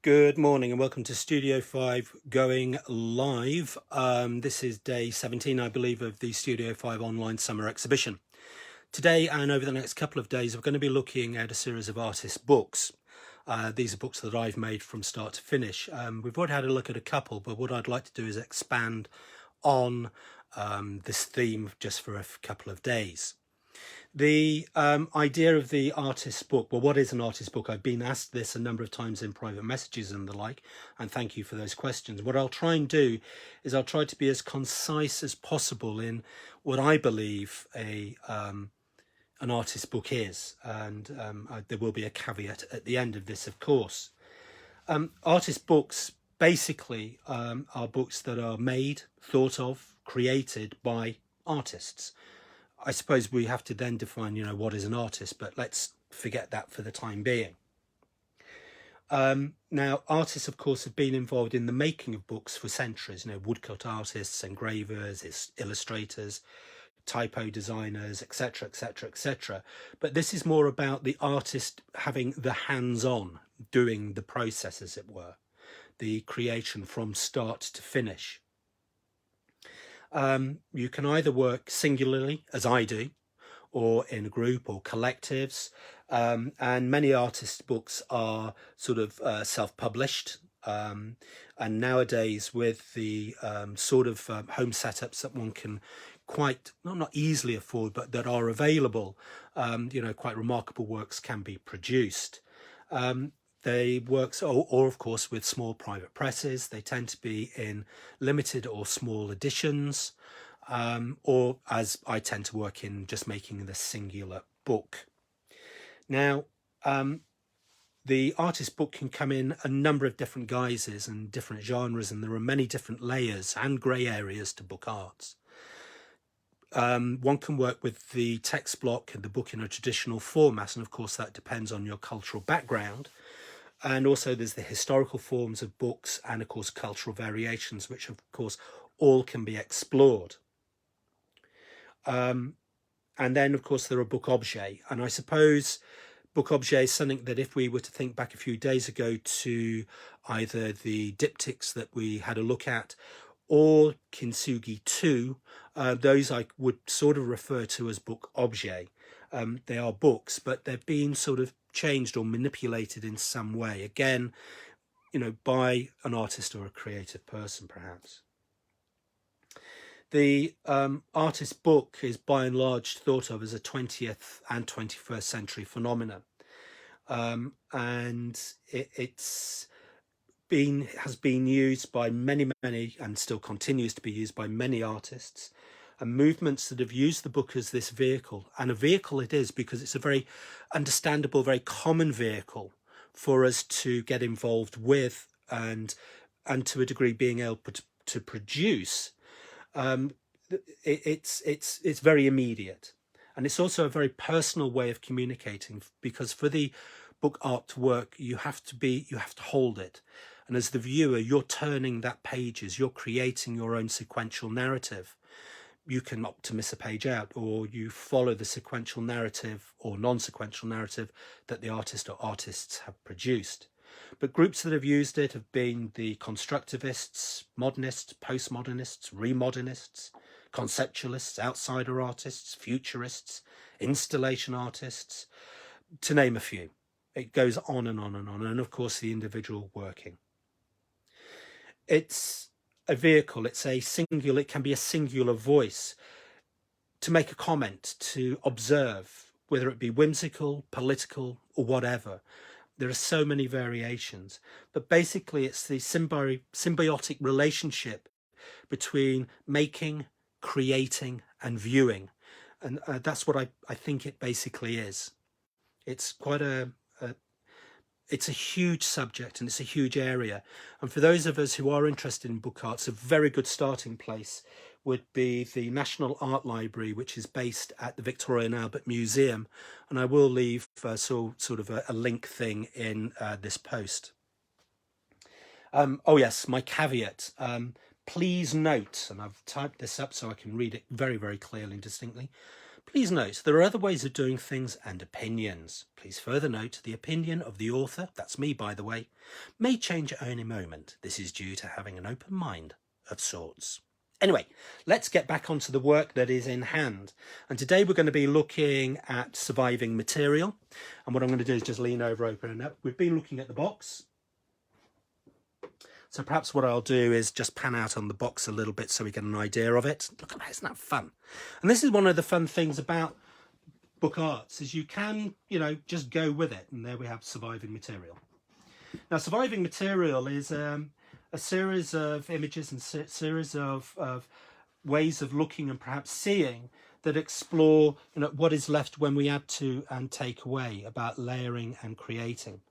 Good morning and welcome to Studio 5 going live. This is day 17, I believe, of the Studio 5 online summer exhibition. Today and over the next couple of days, we're going to be looking at a series of artist books. These are books that I've made from start to finish. We've already had a look at a couple, but what I'd like to do is expand on this theme just for a couple of days. The idea of the artist book, well, what is an artist book? I've been asked this a number of times in private messages and the like, and thank you for those questions. What I'll try and do is I'll try to be as concise as possible in what I believe an artist book is, and there will be a caveat at the end of this, of course. Artist books basically are books that are made, thought of, created by artists. I suppose we have to then define, what is an artist, but let's forget that for the time being. Now, artists, of course, have been involved in the making of books for centuries. Woodcut artists, engravers, illustrators, typo designers, etc., etc., etc. But this is more about the artist having the hands-on, doing the process, as it were, the creation from start to finish. You can either work singularly, as I do, or in a group or collectives, and many artist books are sort of self-published, and nowadays with the sort of home setups that one can quite not easily afford, but that are available, quite remarkable works can be produced. They work, or of course with small private presses. They tend to be in limited or small editions, or as I tend to work in just making the singular book. Now, the artist book can come in a number of different guises and different genres, and there are many different layers and grey areas to book arts. One can work with the text block and the book in a traditional format, and of course that depends on your cultural background. And also there's the historical forms of books and, of course, cultural variations, which, of course, all can be explored. And then, of course, there are book objets. And I suppose book objet is something that if we were to think back a few days ago to either the diptychs that we had a look at or Kintsugi 2, those I would sort of refer to as book objet. They are books, but they've been sort of changed or manipulated in some way, again, by an artist or a creative person, perhaps. The artist book is by and large thought of as a 20th and 21st century phenomenon, and has been used by many, and still continues to be used by many artists and movements that have used the book as this vehicle. And a vehicle it is, because it's a very understandable, very common vehicle for us to get involved with and to a degree being able to produce. It's very immediate, and it's also a very personal way of communicating, because for the book art to work, you have to hold it, and as the viewer, you're turning that pages, you're creating your own sequential narrative. You can opt to miss a page out, or you follow the sequential narrative or non-sequential narrative that the artist or artists have produced. But groups that have used it have been the constructivists, modernists, postmodernists, remodernists, conceptualists, outsider artists, futurists, installation artists, to name a few. It goes on and on and on, and of course the individual working. It's a vehicle, it can be a singular voice to make a comment, to observe, whether it be whimsical, political, or whatever. There are so many variations, but basically it's the symbiotic relationship between making, creating, and viewing. And that's what I think it basically is. It's quite it's a huge subject, and it's a huge area. And for those of us who are interested in book arts, a very good starting place would be the National Art Library, which is based at the Victoria and Albert Museum. And I will leave sort of a link thing in this post. Oh yes, my caveat. Please note, and I've typed this up so I can read it very, very clearly and distinctly. Please note, there are other ways of doing things and opinions. Please further note, the opinion of the author, that's me by the way, may change at any moment. This is due to having an open mind of sorts. Anyway, let's get back onto the work that is in hand. And today we're going to be looking at surviving material. And what I'm going to do is just lean over, open it up. We've been looking at the box. So perhaps what I'll do is just pan out on the box a little bit so we get an idea of it. Look at that, isn't that fun? And this is one of the fun things about book arts, is you can, just go with it. And there we have surviving material. Now, surviving material is a series of images and series of ways of looking and perhaps seeing that explore what is left when we add to and take away, about layering and creating.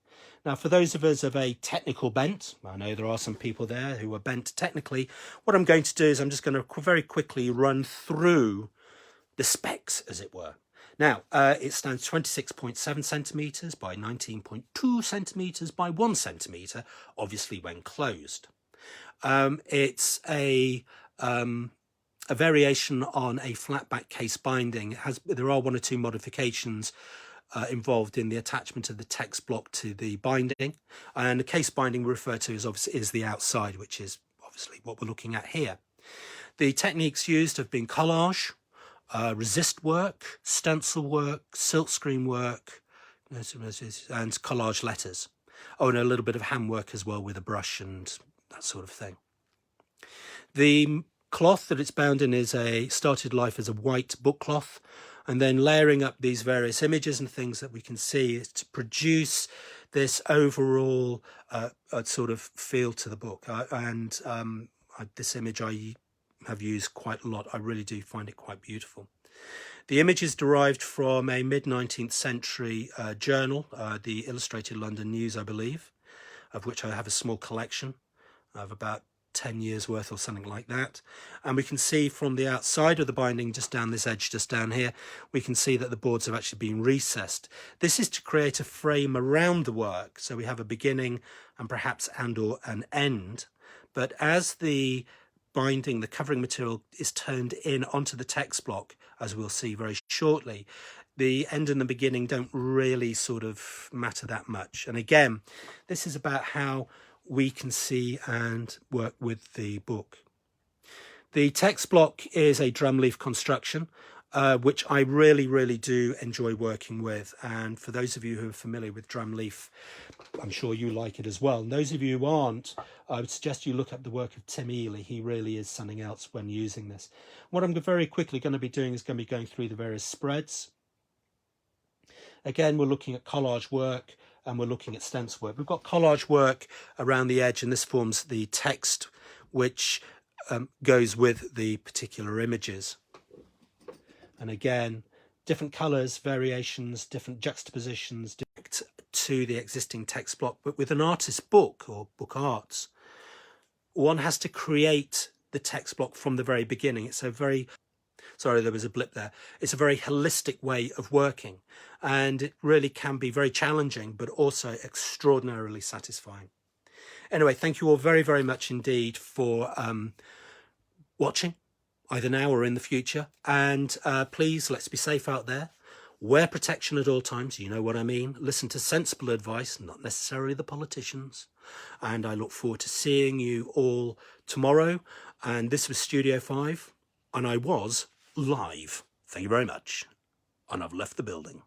Now, for those of us of a technical bent, I know there are some people there who are bent technically, what I'm going to do is I'm just going to very quickly run through the specs, as it were. Now, it stands 26.7 centimetres by 19.2 centimetres by 1 centimetre, obviously when closed. It's a variation on a flat back case binding. There are one or two modifications involved in the attachment of the text block to the binding, and the case binding we refer to as obviously is the outside, which is obviously what we're looking at here. The techniques used have been collage, resist work, stencil work, silkscreen work, and collage letters. Oh, and a little bit of handwork as well with a brush and that sort of thing. The cloth that it's bound in started life as a white book cloth, and then layering up these various images and things that we can see to produce this overall sort of feel to the book. This image I have used quite a lot. I really do find it quite beautiful. The image is derived from a mid-19th century journal, the Illustrated London News, I believe, of which I have a small collection of about 10 years worth or something like that. And we can see from the outside of the binding, just down this edge, just down here, we can see that the boards have actually been recessed. This is to create a frame around the work, so we have a beginning and perhaps or an end. But as the binding, the covering material, is turned in onto the text block, as we'll see very shortly, the end and the beginning don't really sort of matter that much. And again, this is about how we can see and work with the book. The text block is a drum leaf construction, which I really do enjoy working with. And for those of you who are familiar with drum leaf, I'm sure you like it as well. And those of you who aren't, I would suggest you look up the work of Tim Ely. He really is something else when using this. What I'm very quickly going to be doing is going to be going through the various spreads. Again, we're looking at collage work, and we're looking at stencil work. We've got collage work around the edge, and this forms the text which goes with the particular images. And again, different colours, variations, different juxtapositions to the existing text block. But with an artist's book or book arts, one has to create the text block from the very beginning. It's a very... Sorry, there was a blip there. It's a very holistic way of working, and it really can be very challenging, but also extraordinarily satisfying. Anyway, thank you all very much indeed for watching, either now or in the future. And please, let's be safe out there. Wear protection at all times, you know what I mean. Listen to sensible advice, not necessarily the politicians. And I look forward to seeing you all tomorrow. And this was Studio 5, and I was live. Thank you very much. And I've left the building.